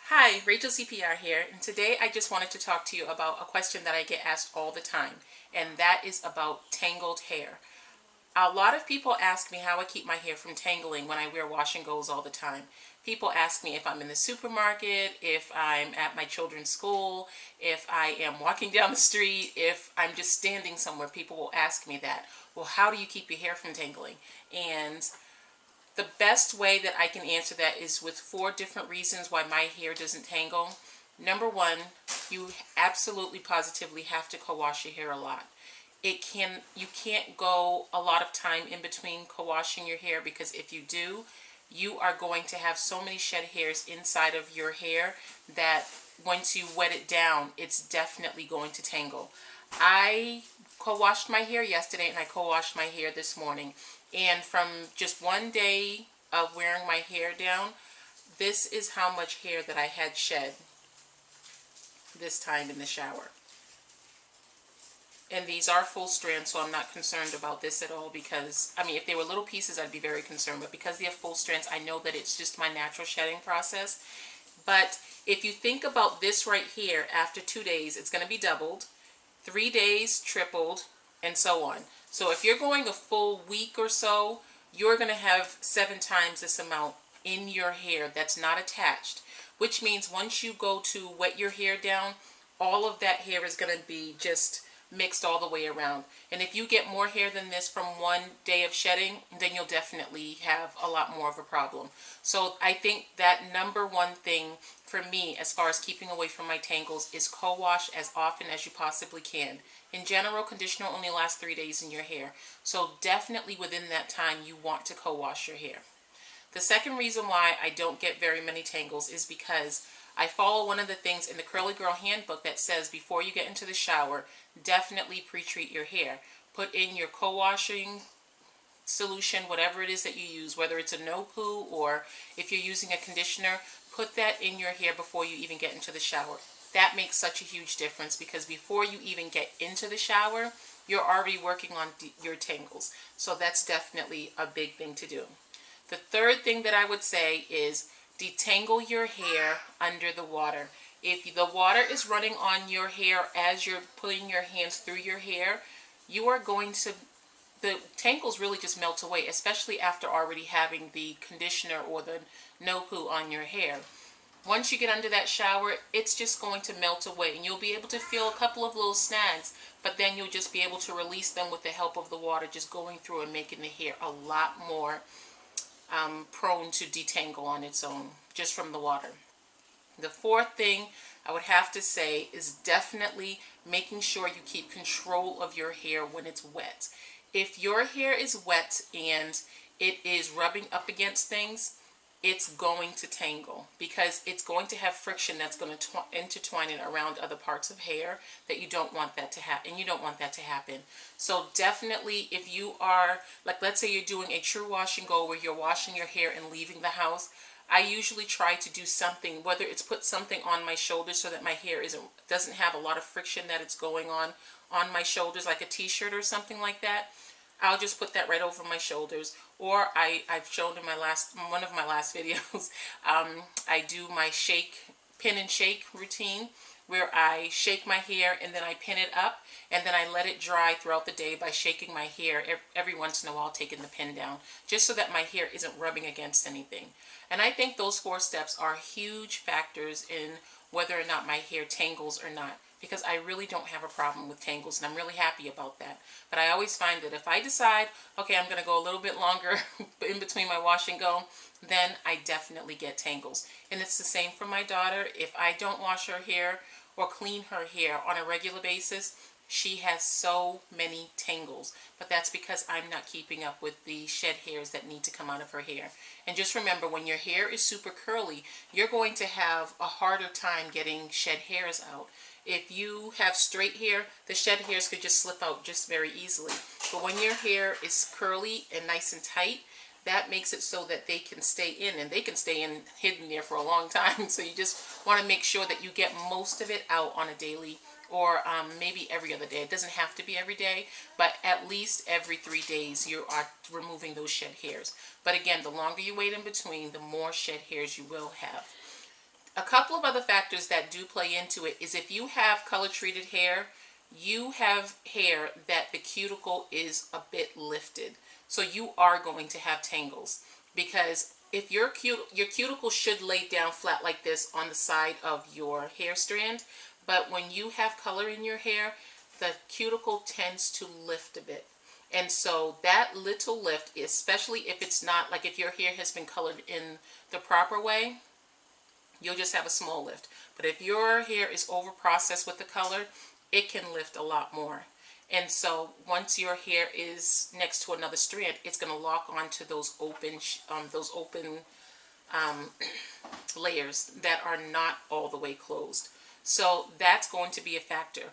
Hi, Rachel CPR here, and today I just wanted to talk to you about a question that I get asked all the time, and that is about tangled hair. A lot of people ask me how I keep my hair from tangling when I wear wash and goes all the time. People ask me if I'm in the supermarket, if I'm at my children's school, if I am walking down the street, if I'm just standing somewhere. People will ask me that. Well, how do you keep your hair from tangling? And the best way that I can answer that is with 4 different reasons why my hair doesn't tangle. Number 1, you absolutely positively have to co-wash your hair a lot. You can't go a lot of time in between co-washing your hair, because if you do, you are going to have so many shed hairs inside of your hair that once you wet it down, it's definitely going to tangle. I co-washed my hair yesterday and I co-washed my hair this morning. And from just one day of wearing my hair down, this is how much hair that I had shed this time in the shower. And these are full strands, so I'm not concerned about this at all, because, I mean, if they were little pieces, I'd be very concerned. But because they have full strands, I know that it's just my natural shedding process. But if you think about this right here, after 2 days, it's going to be doubled, 3 days, tripled, and so on. So if you're going a full week or so, you're going to have 7 times this amount in your hair that's not attached, which means once you go to wet your hair down, all of that hair is going to be just mixed all the way around. And if you get more hair than this from one day of shedding, then you'll definitely have a lot more of a problem. So I think that number 1 thing for me as far as keeping away from my tangles is co-wash as often as you possibly can. In general, conditioner only lasts 3 days in your hair, so definitely within that time you want to co-wash your hair. The second reason why I don't get very many tangles is because I follow one of the things in the Curly Girl handbook that says before you get into the shower, definitely pre-treat your hair. Put in your co-washing solution, whatever it is that you use, whether it's a no-poo or if you're using a conditioner, put that in your hair before you even get into the shower. That makes such a huge difference, because before you even get into the shower, you're already working on your tangles. So that's definitely a big thing to do. The third thing that I would say is detangle your hair under the water. If the water is running on your hair as you're putting your hands through your hair, you are going to, the tangles really just melt away, especially after already having the conditioner or the no-poo on your hair. Once you get under that shower, it's just going to melt away, and you'll be able to feel a couple of little snags, but then you'll just be able to release them with the help of the water just going through and making the hair a lot more prone to detangle on its own just from the water. The fourth thing I would have to say is definitely making sure you keep control of your hair when it's wet. If your hair is wet and it is rubbing up against things, it's going to tangle, because it's going to have friction that's going to intertwine it around other parts of hair that you don't want that to happen, and you don't want that to happen. So definitely, if you are, like, let's say you're doing a true wash and go where you're washing your hair and leaving the house, I usually try to do something, whether it's put something on my shoulders so that my hair doesn't have a lot of friction that it's going on my shoulders, like a t-shirt or something like that. I'll just put that right over my shoulders. Or I've shown in one of my last videos, I do my pin and shake routine, where I shake my hair and then I pin it up, and then I let it dry throughout the day by shaking my hair every once in a while, taking the pin down, just so that my hair isn't rubbing against anything. And I think those 4 steps are huge factors in whether or not my hair tangles or not, because I really don't have a problem with tangles, and I'm really happy about that. But I always find that if I decide, okay, I'm going to go a little bit longer in between my wash and go, then I definitely get tangles. And it's the same for my daughter. If I don't wash her hair or clean her hair on a regular basis, she has so many tangles. But that's because I'm not keeping up with the shed hairs that need to come out of her hair. And just remember, when your hair is super curly, you're going to have a harder time getting shed hairs out. If you have straight hair, the shed hairs could just slip out just very easily. But when your hair is curly and nice and tight, that makes it so that they can stay in, and they can stay in hidden there for a long time. So you just want to make sure that you get most of it out on a daily, or maybe every other day. It doesn't have to be every day, but at least every 3 days you are removing those shed hairs. But again, the longer you wait in between, the more shed hairs you will have. a couple of other factors that do play into it is if you have color treated hair, you have hair that the cuticle is a bit lifted. So you are going to have tangles, because if your cuticle should lay down flat like this on the side of your hair strand, but when you have color in your hair, the cuticle tends to lift a bit. And so that little lift, especially if it's not, like if your hair has been colored in the proper way, you'll just have a small lift. But if your hair is over processed with the color, it can lift a lot more. And so once your hair is next to another strand, it's going to lock onto those open layers that are not all the way closed. So that's going to be a factor.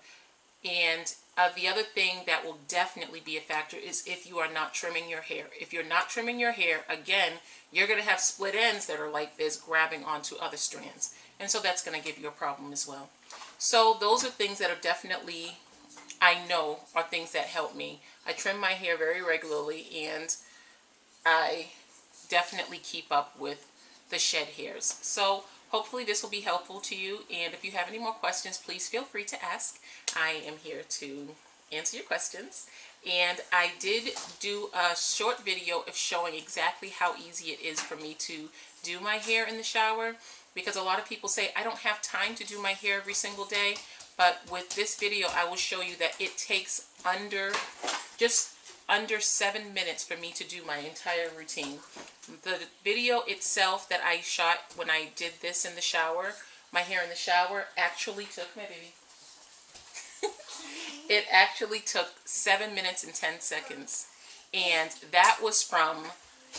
And the other thing that will definitely be a factor is if you are not trimming your hair. If you're not trimming your hair, again, you're going to have split ends that are like this grabbing onto other strands. And so that's going to give you a problem as well. So those are things that are definitely, I know, are things that help me. I trim my hair very regularly, and I definitely keep up with the shed hairs. So hopefully this will be helpful to you, and if you have any more questions, please feel free to ask. I am here to answer your questions. And I did do a short video of showing exactly how easy it is for me to do my hair in the shower, because a lot of people say I don't have time to do my hair every single day. But with this video, I will show you that it takes just under 7 minutes for me to do my entire routine. The video itself that I shot when I did this in the shower, my hair in the shower, actually took, my baby, it actually took 7 minutes and 10 seconds. And that was from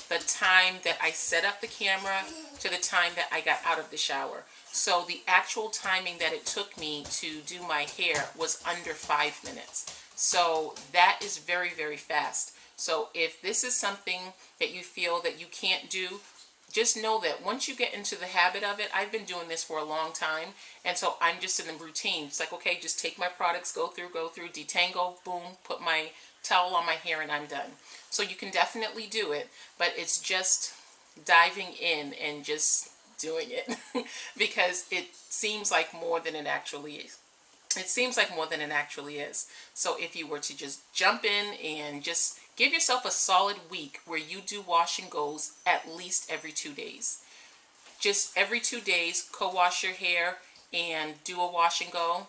the time that I set up the camera to the time that I got out of the shower. So the actual timing that it took me to do my hair was under 5 minutes. So that is very, very fast. So if this is something that you feel that you can't do, just know that once you get into the habit of it, I've been doing this for a long time, and so I'm just in the routine. It's like, okay, just take my products, go through, detangle, boom, put my towel on my hair, and I'm done. So you can definitely do it, but it's just diving in and just doing it because it seems like more than it actually is. It seems like more than it actually is. So if you were to just jump in and just give yourself a solid week where you do wash and goes at least every 2 days. Just every 2 days, co-wash your hair and do a wash and go.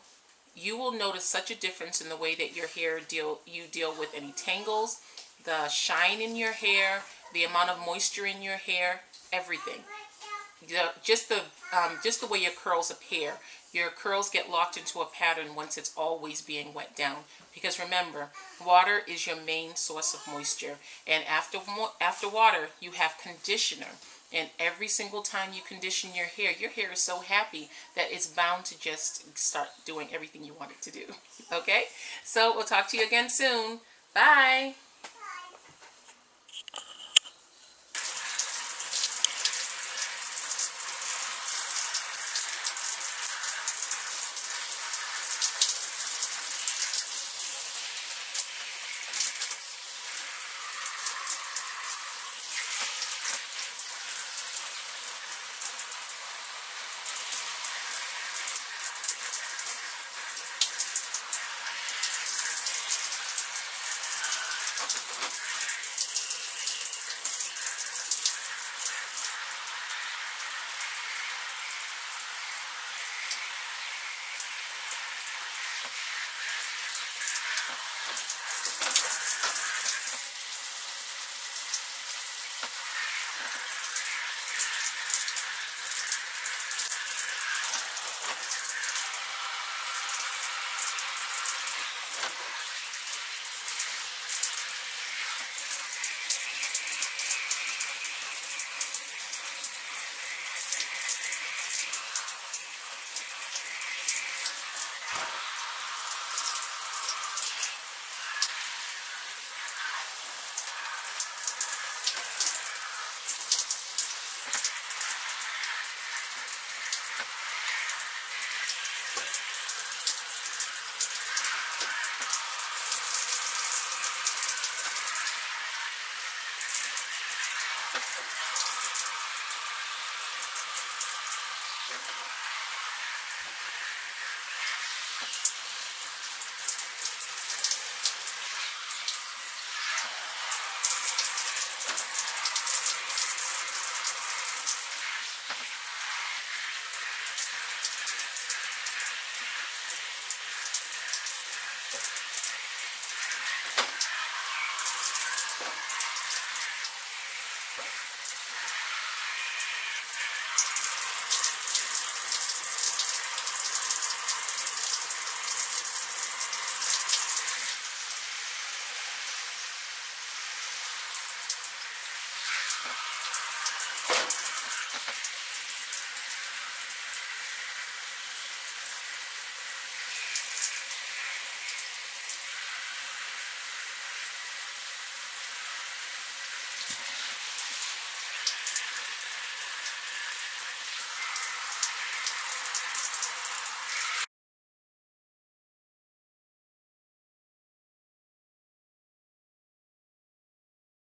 You will notice such a difference in the way that your hair deal with any tangles, the shine in your hair, the amount of moisture in your hair, everything. Just the way your curls appear. Your curls get locked into a pattern once it's always being wet down. Because remember, water is your main source of moisture. And after water, you have conditioner. And every single time you condition your hair is so happy that it's bound to just start doing everything you want it to do. Okay? So we'll talk to you again soon. Bye.